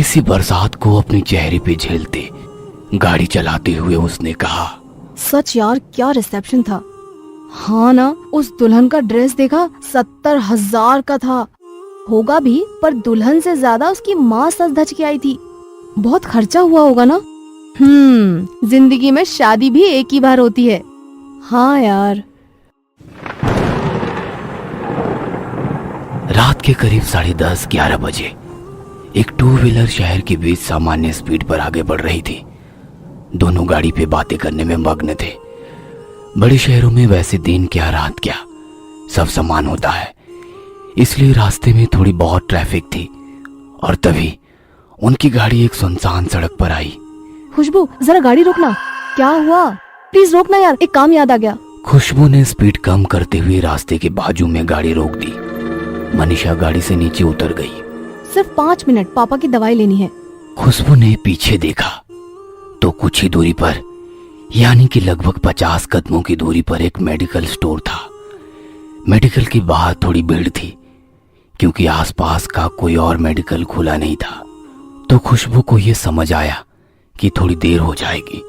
हल्की सी बरसात को अपने चेहरे पे झेलते गाड़ी चलाते हुए उसने कहा, सच यार, क्या रिसेप्शन था। हाँ ना, उस दुल्हन का ड्रेस देखा, 70,000 का था। होगा भी, पर दुल्हन से ज्यादा उसकी माँ सज धज के आई थी। बहुत खर्चा हुआ होगा ना। जिंदगी में शादी भी एक ही बार होती है। हाँ यार। रात के करीब 10:30-11 बजे एक टू व्हीलर शहर के बीच सामान्य स्पीड पर आगे बढ़ रही थी। दोनों गाड़ी पे बातें करने में मग्न थे। बड़े शहरों में वैसे दिन क्या रात क्या सब समान होता है, इसलिए रास्ते में थोड़ी बहुत ट्रैफिक थी। और तभी उनकी गाड़ी एक सुनसान सड़क पर आई। खुशबू, जरा गाड़ी रोकना। क्या हुआ? प्लीज रोकना यार, एक काम याद आ गया। खुशबू ने स्पीड कम करते हुए रास्ते के बाजू में गाड़ी रोक दी। मनीषा गाड़ी से नीचे उतर गई। सिर्फ 5 मिनट, पापा की दवाई लेनी है। खुशबू ने पीछे देखा तो कुछ ही दूरी पर, यानी कि लगभग 50 कदमों की दूरी पर एक मेडिकल स्टोर था। मेडिकल के बाहर थोड़ी भीड़ थी, क्योंकि आसपास का कोई और मेडिकल खुला नहीं था। तो खुशबू को यह समझ आया कि थोड़ी देर हो जाएगी,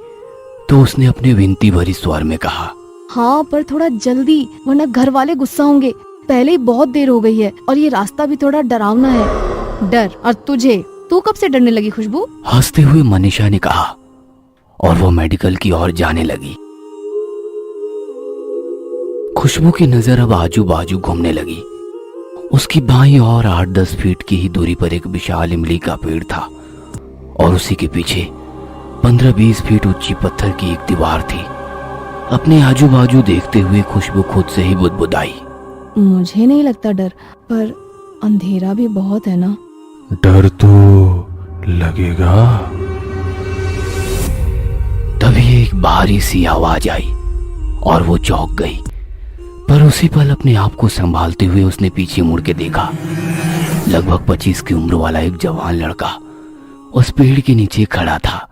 तो उसने अपने विनती भरी स्वर में कहा, हाँ पर थोड़ा जल्दी, वरना घर वाले गुस्सा होंगे। पहले ही बहुत देर हो गई है और ये रास्ता भी थोड़ा डरावना है। डर? और तुझे? तू कब से डरने लगी खुशबू? हंसते हुए मनीषा ने कहा, और वो मेडिकल की ओर जाने लगी। खुशबू की नजर अब आजू बाजू घूमने लगी। उसकी बाईं ओर 8-10 फीट की ही दूरी पर एक विशाल इमली का पेड़ था, और उसी के पीछे 15-20 फीट ऊंची पत्थर की एक दीवार थी। अपने आजू बाजू देखते हुए खुशबू खुद से ही बुदबुदाई, मुझे नहीं लगता डर, पर अंधेरा भी बहुत है ना। डर तो लगेगा। तभी एक भारी सी आवाज आई और वो चौंक गई। पर उसी पल अपने आप को संभालते हुए उसने पीछे मुड़ के देखा। लगभग 25 की उम्र वाला एक जवान लड़का उस पेड़ के नीचे खड़ा था।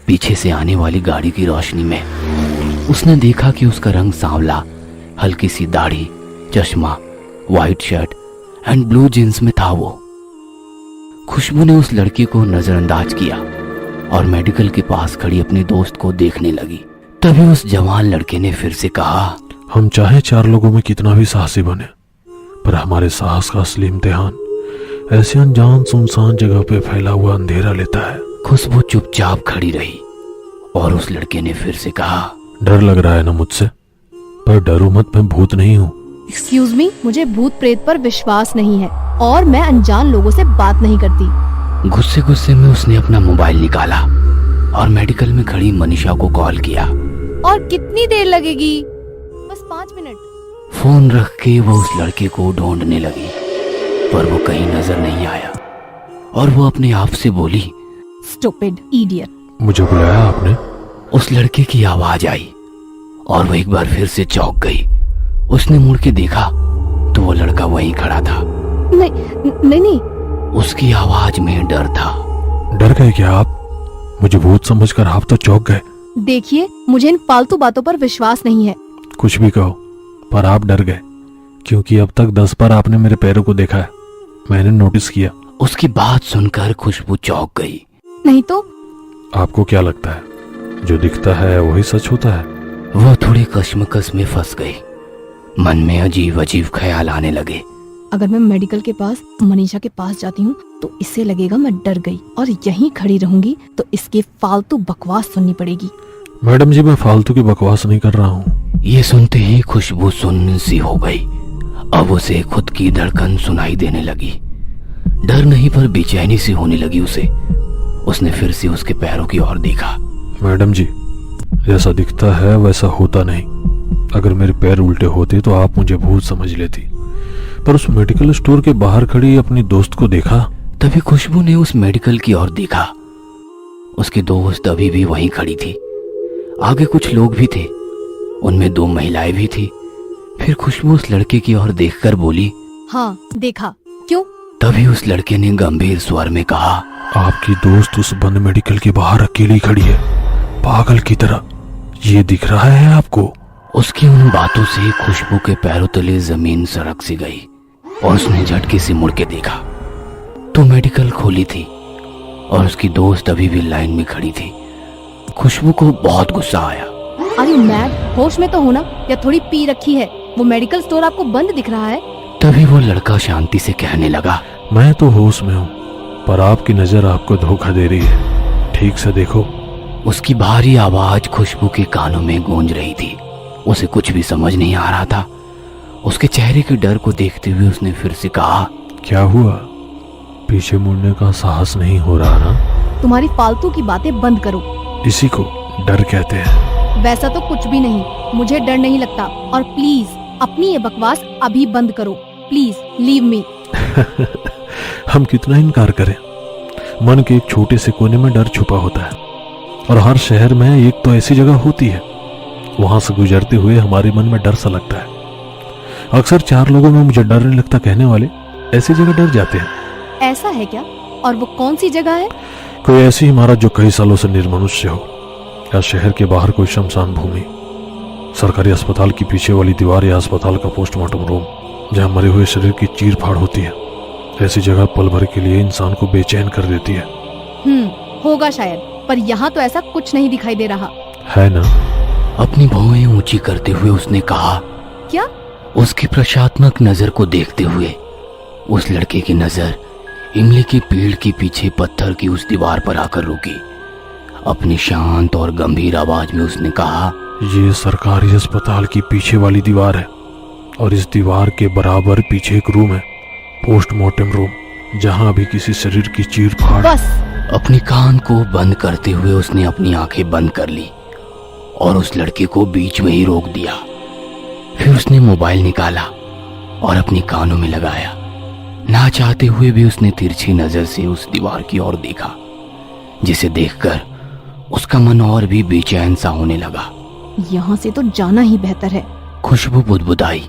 पीछे से आने वाली गाड़ी की रोशनी में उसने देखा कि उसका रंग सांवला, हल्की सी दाढ़ी, चश्मा, white shirt and blue jeans में था वो। खुशबू ने उस लड़के को नजरअंदाज किया और मेडिकल के पास खड़ी अपने दोस्त को देखने लगी। तभी उस जवान लड़के ने फिर से कहा, हम चाहे 4 लोगों में कितना भी साहसी बने, पर हमारे साहस का असली इम्तिहान ऐसे अनजान सुनसान जगह पे फैला हुआ अंधेरा लेता है। खुशबू चुपचाप खड़ी रही और उस लड़के ने फिर से कहा, डर लग रहा है ना मुझसे, पर डरो मत, मैं भूत नहीं हूँ। एक्सक्यूज मी, मुझे भूत प्रेत पर विश्वास नहीं है और मैं अनजान लोगों से बात नहीं करती। गुस्से गुस्से में उसने अपना मोबाइल निकाला और मेडिकल में खड़ी मनीषा को कॉल किया। और कितनी देर लगेगी? बस 5 मिनट। फोन रख के वो उस लड़के को ढूंढने लगी, पर वो कहीं नजर नहीं आया और वो अपने आप से बोली, स्टूपिड इडियट। मुझे बुलाया आपने? उस लड़के की आवाज आई और वो एक बार फिर से चौंक गई। उसने मुड़ के देखा तो वो लड़का वहीं खड़ा था। नहीं। उसकी आवाज में डर था। डर गए क्या आप? मुझे भूत समझकर आप तो चौंक गए। देखिए, मुझे इन फालतू बातों पर विश्वास नहीं है। कुछ भी कहो, पर आप डर गए, क्योंकि अब तक 10 बार आपने मेरे पैरों को देखा है। मैंने नोटिस किया। उसकी बात सुनकर खुशबू चौंक गई। नहीं तो? आपको क्या लगता है, जो दिखता है वही सच होता है? वो थोड़ी कश्मकश में फंस गई। मन में अजीब अजीब ख्याल आने लगे। अगर मैं मेडिकल के पास मनीषा के पास जाती हूँ तो इससे लगेगा मैं डर गई, और यहीं खड़ी रहूंगी तो इसकी फालतू बकवास सुननी पड़ेगी। मैडम जी, मैं फालतू की बकवास नहीं कर रहा हूँ। ये सुनते ही खुशबू सुन्न सी हो गई। अब उसे खुद की धड़कन सुनाई देने लगी। डर नहीं, पर बेचैनी सी होने लगी उसे। उसने फिर से उसके पैरों की ओर देखा। मैडम जी, जैसा दिखता है वैसा होता नहीं। अगर मेरे पैर उल्टे होते तो आप मुझे भूत समझ लेती, पर उस मेडिकल स्टोर के बाहर खड़ी अपनी दोस्त को देखा। तभी खुशबू ने उस मेडिकल की ओर देखा। उसकी दोस्त अभी भी वहीं खड़ी थी। आगे कुछ लोग भी थे, उनमें 2 महिलाएं भी थी। फिर खुशबू उस लड़के की ओर देखकर बोली, हाँ देखा। क्यों? तभी उस लड़के ने गंभीर स्वर में कहा, आपकी दोस्त उस बंद मेडिकल के बाहर अकेली खड़ी है, पागल की तरह। ये दिख रहा है आपको? उसकी उन बातों से खुशबू के पैरों तले जमीन सरक सी गई और उसने झटके से मुड़ के देखा तो मेडिकल खोली थी और उसकी दोस्त अभी भी लाइन में खड़ी थी। खुशबू को बहुत गुस्सा आया। Are you mad? होश में तो हो ना, या थोड़ी पी रखी है? वो मेडिकल स्टोर आपको बंद दिख रहा है। तभी वो लड़का शांति से कहने लगा, मैं तो होश में हूँ, पर आपकी नजर आपको धोखा दे रही है, ठीक से देखो। उसकी भारी आवाज खुशबू के कानों में गूंज रही थी। उसे कुछ भी समझ नहीं आ रहा था। उसके चेहरे के डर को देखते हुए उसने फिर से कहा, क्या हुआ? पीछे मुड़ने का साहस नहीं हो रहा ना? तुम्हारी फालतू की बातें बंद करो। इसी को डर कहते हैं। वैसा तो कुछ भी नहीं, मुझे डर नहीं लगता। और प्लीज अपनी ये बकवास अभी बंद करो। Please leave me. हम कितना इनकार करें, मन के एक छोटे से कोने में डर छुपा होता है, और हर शहर में एक तो ऐसी जगह होती है। वहां से गुजरते हुए हमारे मन में डर सा लगता है। अक्सर 4 लोगों में मुझे डर नहीं लगता कहने वाले ऐसी जगह डर जाते हैं। ऐसा है क्या? और वो कौन सी जगह है? कोई ऐसी इमारत जो कई सालों से निर्मनुष्य हो, या शहर के बाहर कोई शमशान भूमि, सरकारी अस्पताल की पीछे वाली दीवार, या अस्पताल का पोस्टमार्टम रूम जहां मरे हुए शरीर की चीर फाड़ होती है। ऐसी जगह पल भर के लिए इंसान को बेचैन कर देती है। होगा शायद, पर यहाँ तो ऐसा कुछ नहीं दिखाई दे रहा है ना? अपनी भौहें ऊंची करते हुए उसने कहा। क्या? उसकी प्रशात्मक नजर को देखते हुए उस लड़के की नजर इमली के पेड़ के पीछे पत्थर की उस दीवार पर आकर रुकी। अपनी शांत और गंभीर आवाज में उसने कहा, ये सरकारी अस्पताल की पीछे वाली दीवार है, और इस दीवार के बराबर पीछे एक रूम है, पोस्टमार्टम रूम, जहां अभी किसी शरीर की चीर फाड़। बस। अपनी कान को बंद करते हुए उसने अपनी आंखें बंद कर ली और उस लड़के को बीच में ही रोक दिया। फिर उसने मोबाइल निकाला और अपनी कानों में लगाया। ना चाहते हुए भी उसने तिरछी नजर से उस दीवार की ओर देखा, जिसे देखकर उसका मन और भी बेचैन सा होने लगा। यहाँ से तो जाना ही बेहतर है। खुशबू बुदबुदाई।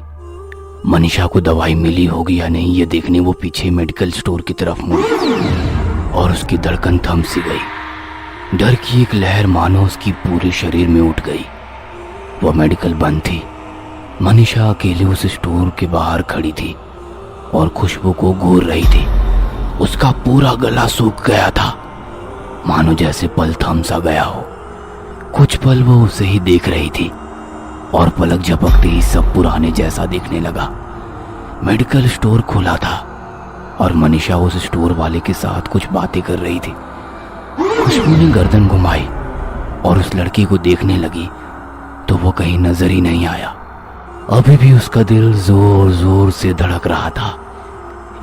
मनीषा को दवाई मिली होगी या नहीं ये देखने वो पीछे मेडिकल स्टोर की तरफ मुड़ी और उसकी धड़कन थम सी गई। डर की एक लहर मानो उसकी पूरे शरीर में उठ गई। वह मेडिकल बंद थी। मनीषा अकेले उस स्टोर के बाहर खड़ी थी और खुशबू को घूर रही थी। उसका पूरा गला सूख गया था, मानो जैसे पल थम सा गया हो। कुछ पल वो उसे ही देख रही थी और पलक झपकते ही सब पुराने जैसा दिखने लगा। मेडिकल स्टोर खुला था और मनीषा उस स्टोर वाले के साथ कुछ बातें कर रही थी। खुशबू ने गर्दन घुमाई और उस लड़के को देखने लगी तो वो कहीं नजर ही नहीं आया। अभी भी उसका दिल जोर जोर से धड़क रहा था।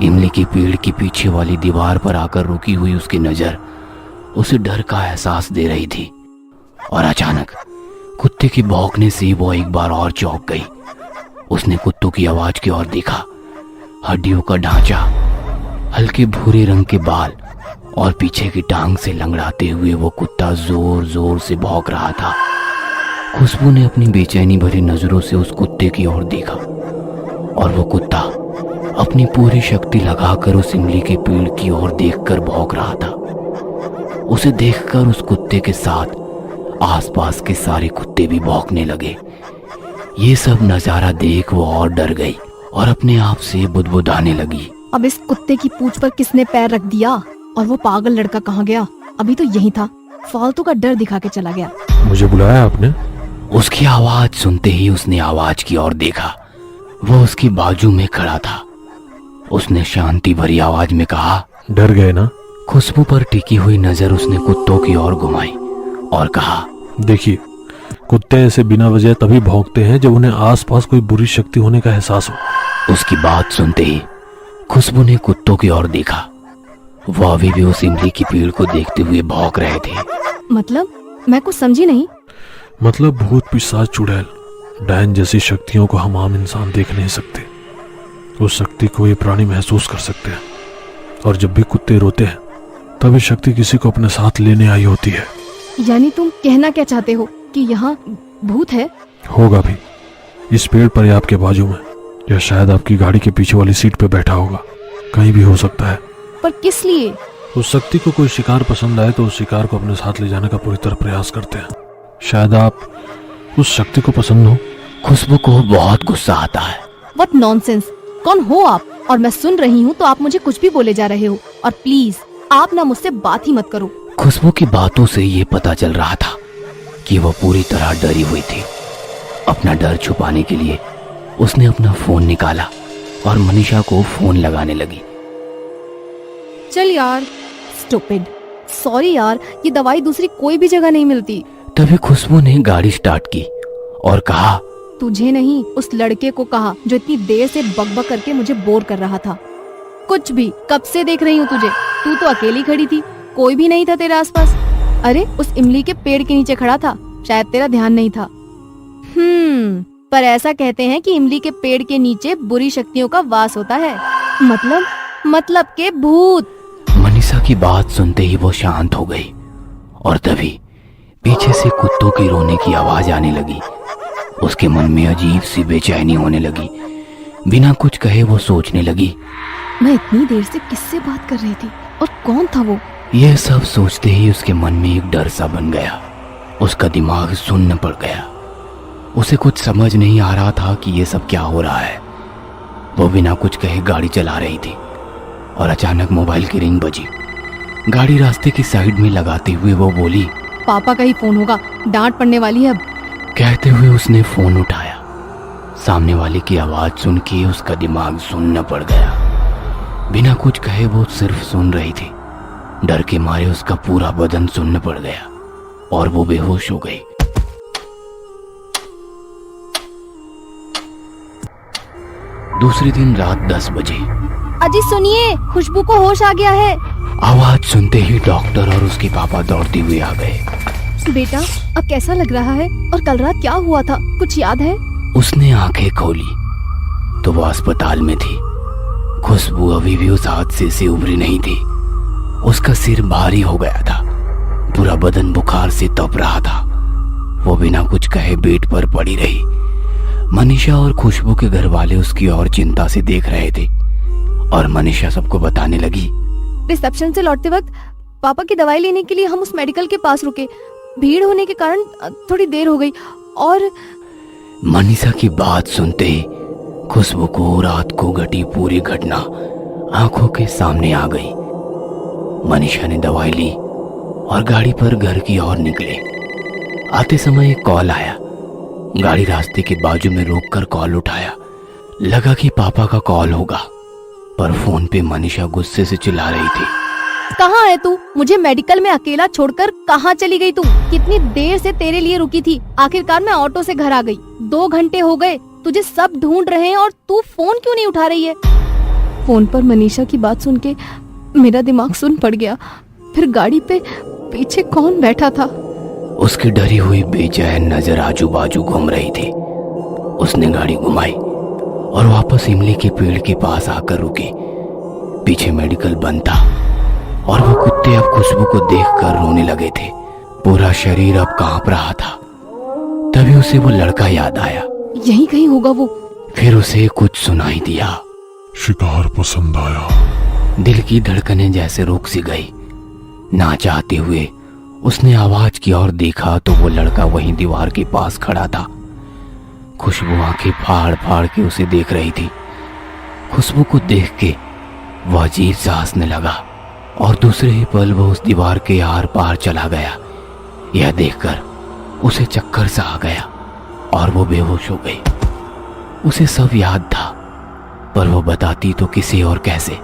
इमली के पेड़ के पीछे वाली दीवार पर आकर रुकी हुई उसकी नजर उसे डर का एहसास दे रही थी। और अचानक कुत्ते के भौंकने से वो एक बार और चौंक गई। उसने कुत्तों की आवाज की ओर देखा। हड्डियों का ढांचा, हल्के भूरे रंग के बाल और पीछे की टांग से लंगड़ाते हुए वो कुत्ता जोर जोर से भौंक रहा था। खुशबू ने अपनी बेचैनी भरी नजरों से उस कुत्ते की ओर देखा और वो कुत्ता अपनी पूरी शक्ति लगाकर उस इमली के पेड़ की ओर देखकर भौंक रहा था। उसे देखकर उस कुत्ते के साथ आसपास के सारे कुत्ते भी भौंकने लगे। ये सब नजारा देख वो और डर गई और अपने आप से बुदबुदाने लगी। अब इस कुत्ते की पूंछ पर किसने पैर रख दिया? और वो पागल लड़का कहाँ गया? अभी तो यही था, फालतू का डर दिखा के चला गया। मुझे बुलाया आपने? उसकी आवाज सुनते ही उसने आवाज की ओर देखा। वो उसकी बाजू में खड़ा था। उसने शांति भरी आवाज में कहा, डर गए ना? खुशबू पर टिकी हुई नजर उसने कुत्तों की ओर घुमाई और कहा, देखिए, कुत्ते ऐसे बिना वजह तभी भौंकते हैं जब उन्हें आसपास कोई बुरी शक्ति होने का एहसास हो। उसकी बात सुनते ही खुशबू ने कुत्तों की ओर देखा। वह अभी भी उस इमली की पेड़ को देखते हुए भौंक रहे थे। मतलब? मैं कुछ समझी नहीं। मतलब भूत, पिशाच, चुड़ैल, डायन जैसी शक्तियों को हम आम इंसान देख नहीं सकते। उस शक्ति को ये प्राणी महसूस कर सकते हैं, और जब भी कुत्ते रोते हैं तब ये शक्ति किसी को अपने साथ लेने आई होती है। यानी तुम कहना क्या चाहते हो कि यहाँ भूत है? होगा भी। इस पेड़ पर या आपके बाजू में, या शायद आपकी गाड़ी के पीछे वाली सीट पे बैठा होगा। कहीं भी हो सकता है। पर किस लिए? उस शक्ति को कोई शिकार पसंद आए तो उस शिकार को अपने साथ ले जाने का पूरी तरह प्रयास करते हैं। शायद आप उस शक्ति को पसंद हो। खुशबू को बहुत गुस्सा आता है। What nonsense! कौन हो आप? और मैं सुन रही हूँ तो आप मुझे कुछ भी बोले जा रहे हो। और प्लीज आप ना मुझसे बात ही मत करो। खुशबू की बातों से ये पता चल रहा था कि वह पूरी तरह डरी हुई थी। अपना डर छुपाने के लिए उसने अपना फोन निकाला और मनीषा को फोन लगाने लगी। चल यार, स्टूपिड, सॉरी यार, ये दवाई दूसरी कोई भी जगह नहीं मिलती। तभी खुशबू ने गाड़ी स्टार्ट की और कहा, तुझे नहीं, उस लड़के को कहा जो इतनी देर से बकबक करके मुझे बोर कर रहा था। कुछ भी, कब से देख रही हूँ तुझे, तू तो अकेली खड़ी थी, कोई भी नहीं था तेरे आसपास। अरे उस इमली के पेड़ के नीचे खड़ा था, शायद तेरा ध्यान नहीं था। पर ऐसा कहते हैं कि इमली के पेड़ के नीचे बुरी शक्तियों का वास होता है। मतलब के भूत। मनीषा की बात सुनते ही वो शांत हो गई और तभी पीछे से कुत्तों की रोने की आवाज आने लगी। उसके मन में अजीब सी बेचैनी होने लगी। बिना कुछ कहे वो सोचने लगी, मैं इतनी देर से किससे बात कर रही थी और कौन था वो? यह सब सोचते ही उसके मन में एक डर सा बन गया। उसका दिमाग सुन्न पड़ गया। उसे कुछ समझ नहीं आ रहा था कि ये सब क्या हो रहा है। वो बिना कुछ कहे गाड़ी चला रही थी और अचानक मोबाइल की रिंग बजी। गाड़ी रास्ते की साइड में लगाते हुए वो बोली, पापा का ही फोन होगा, डांट पड़ने वाली है अब। कहते हुए उसने फोन उठाया। सामने वाले की आवाज सुन के उसका दिमाग सुन्न पड़ गया। बिना कुछ कहे वो सिर्फ सुन रही थी। डर के मारे उसका पूरा बदन सुन्न पड़ गया और वो बेहोश हो गई। दूसरे दिन रात 10 बजे। अजी सुनिए, खुशबू को होश आ गया है। आवाज सुनते ही डॉक्टर और उसके पापा दौड़ते हुए आ गए। बेटा, अब कैसा लग रहा है और कल रात क्या हुआ था, कुछ याद है? उसने आंखें खोली तो वो अस्पताल में थी। खुशबू अभी भी उस हादसे से उभरी नहीं थी। उसका सिर भारी हो गया था, पूरा बदन बुखार से तप रहा था। वो बिना कुछ कहे बेड पर पड़ी रही। मनीषा और खुशबू के घर वाले उसकी ओर चिंता से देख रहे थे और मनीषा सबको बताने लगी, रिसेप्शन से लौटते वक्त पापा की दवाई लेने के लिए हम उस मेडिकल के पास रुके। भीड़ होने के कारण थोड़ी देर हो गई और मनीषा की बात सुनते ही खुशबू को रात को घटी पूरी घटना आंखों के सामने आ गई। मनीषा ने दवाई ली और गाड़ी पर घर की ओर निकले। आते समय एक कॉल आया। गाड़ी रास्ते के बाजू में रोककर कॉल उठाया। लगा कि पापा का कॉल होगा, पर फोन पे मनीषा गुस्से से चिल्ला रही थी, कहाँ है तू? मुझे मेडिकल में अकेला छोड़कर कहाँ चली गई तू? कितनी देर से तेरे लिए रुकी थी। आखिरकार मैं ऑटो से घर आ गई। 2 घंटे हो गए, तुझे सब ढूंढ रहे हैं और तू फोन क्यों नहीं उठा रही है? फोन पर मनीषा की बात सुन के मेरा दिमाग सुन पड़ गया। फिर गाड़ी पे पीछे कौन बैठा था? उसकी डरी हुई बेचैन नजर आजू बाजू घूम रही थी। उसने गाड़ी घुमाई और वापस इमली के पेड़ के पास आकर रुकी। पीछे मेडिकल बंद था और वो कुत्ते अब खुशबू को देखकर रोने लगे थे। पूरा शरीर अब कांप रहा था। तभी उसे वो लड़का याद आया। यहीं कहीं होगा वो। फिर उसे कुछ सुनाई दिया, शिकार पसंद आया। दिल की धड़कनें जैसे रुक सी गई। ना चाहते हुए उसने आवाज की ओर देखा तो वो लड़का वहीं दीवार के पास खड़ा था। खुशबू आंखें फाड़ फाड़ के उसे देख रही थी। खुशबू को देख के वो अजीब सा हंसने लगा और दूसरे ही पल वो उस दीवार के आर पार चला गया। यह देखकर उसे चक्कर सा आ गया और वो बेहोश हो गई। उसे सब याद था, पर वो बताती तो किसे और कैसे।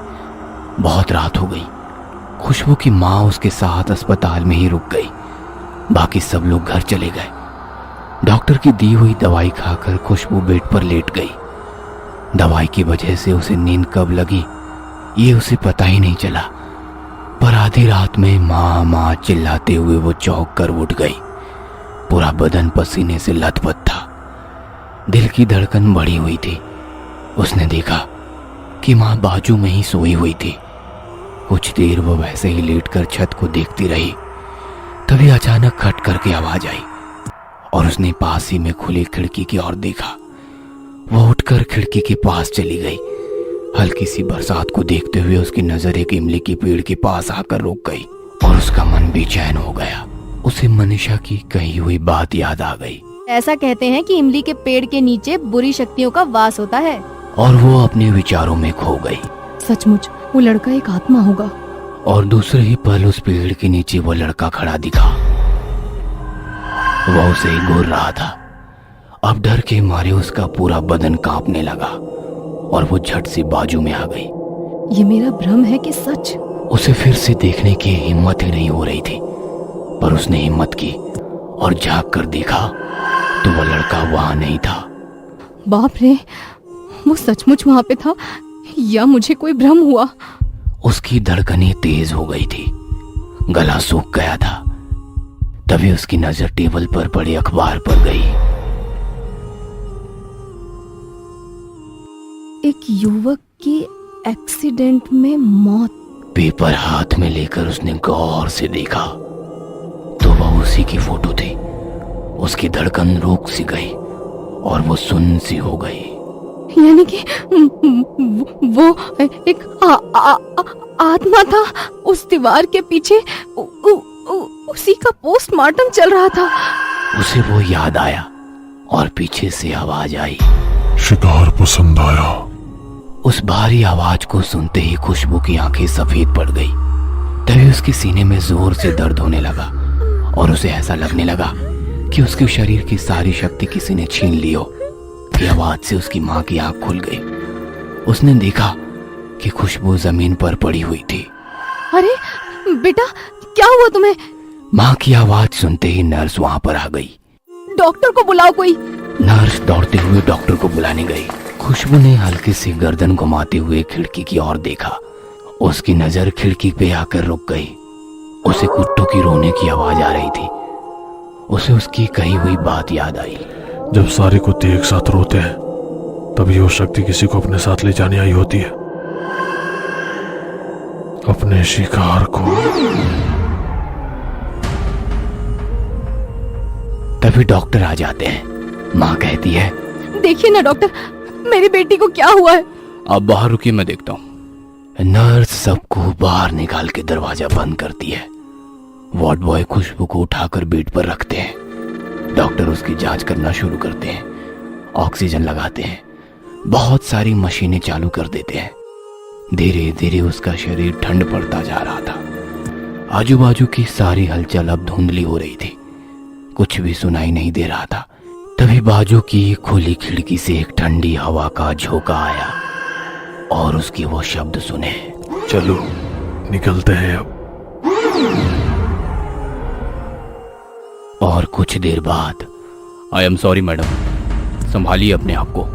बहुत रात हो गई। खुशबू की माँ उसके साथ अस्पताल में ही रुक गई। बाकी सब लोग घर चले गए। डॉक्टर की दी हुई दवाई खाकर खुशबू बेड पर लेट गई। दवाई की वजह से उसे नींद कब लगी ये उसे पता ही नहीं चला, पर आधी रात में माँ माँ चिल्लाते हुए वो चौंक कर उठ गई। पूरा बदन पसीने से लथपथ था। दिल की धड़कन बढ़ी हुई थी। उसने देखा कि माँ बाजू में ही सोई हुई थी। कुछ देर वो वैसे ही लेटकर छत को देखती रही। तभी अचानक खट करके आवाज आई और उसने पास ही में खुली खिड़की की ओर देखा। वो उठकर खिड़की के पास चली गई। हल्की सी बरसात को देखते हुए उसकी नजर एक इमली के पेड़ के पास आकर रुक गई और उसका मन बेचैन हो गया। उसे मनीषा की कही हुई बात याद आ गई। ऐसा कहते हैं कि इमली के पेड़ के नीचे बुरी शक्तियों का वास होता है। और वो अपने विचारों में खो गई। सचमुच वो लड़का एक आत्मा होगा। और दूसरे ही पल उस पेड़ के नीचे वो लड़का खड़ा दिखा। वह उसे घूर रहा था। अब डर के मारे उसका पूरा बदन कांपने लगा और वो झट से बाजू में आ गई। ये मेरा भ्रम है कि सच? उसे फिर से देखने की हिम्मत ही नहीं हो रही थी, पर उसने हिम्मत की और झांक कर देखा तो वह लड़का वहां नहीं था। बाप रे, वो सचमुच वहां पे था या मुझे कोई भ्रम हुआ? उसकी धड़कनें तेज हो गई थी, गला सूख गया था। तभी उसकी नजर टेबल पर पड़े अखबार पर गई। एक युवक की एक्सीडेंट में मौत। पेपर हाथ में लेकर उसने गौर से देखा तो वह उसी की फोटो थी। उसकी धड़कन रुक सी गई और वो सुन्न सी हो गई। यानी कि वो एक आत्मा था उस दीवार के पीछे। उसी का पोस्टमार्टम चल रहा था। उसे वो याद आया और पीछे से आवाज आई, शिकार पसंद आया। उस भारी आवाज को सुनते ही खुशबू की आंखें सफेद पड़ गई। तभी उसके सीने में जोर से दर्द होने लगा और उसे ऐसा लगने लगा कि उसके शरीर की सारी शक्ति किसी ने छीन ली हो। की आवाज से उसकी माँ की आंख खुल गई। उसने देखा कि खुशबू जमीन पर पड़ी हुई थी। अरे बेटा, क्या हुआ तुम्हें? माँ की आवाज सुनते ही नर्स वहां पर आ गई। डॉक्टर को बुलाओ कोई। नर्स दौड़ते हुए डॉक्टर को बुलाने गई। खुशबू ने हल्के से गर्दन घुमाते हुए खिड़की की ओर देखा। उसकी नजर खिड़की पे आकर रुक गई। उसे कुत्तों की रोने की आवाज आ रही थी। उसे उसकी कही हुई बात याद आई। जब सारे कुत्ते एक साथ रोते हैं तभी वो शक्ति किसी को अपने साथ ले जाने आई होती है, अपने शिकार को। तभी डॉक्टर आ जाते हैं। माँ कहती है, देखिए ना डॉक्टर, मेरी बेटी को क्या हुआ है? आप बाहर रुकिए, मैं देखता हूँ। नर्स सबको बाहर निकाल के दरवाजा बंद करती है। वार्ड बॉय खुशबू को उठाकर बेड पर रखते हैं। डॉक्टर उसकी जांच करना शुरू करते हैं। ऑक्सीजन लगाते हैं, बहुत सारी मशीनें चालू कर देते हैं। धीरे धीरे उसका शरीर ठंड पड़ता जा रहा था। आजू बाजू की सारी हलचल अब धुंधली हो रही थी, कुछ भी सुनाई नहीं दे रहा था। तभी बाजू की खुली खिड़की से एक ठंडी हवा का झोंका आया और उसके वो शब्द सुने, चलो निकलते हैं अब। और कुछ देर बाद, आई एम सॉरी मैडम, संभालिए अपने आप को।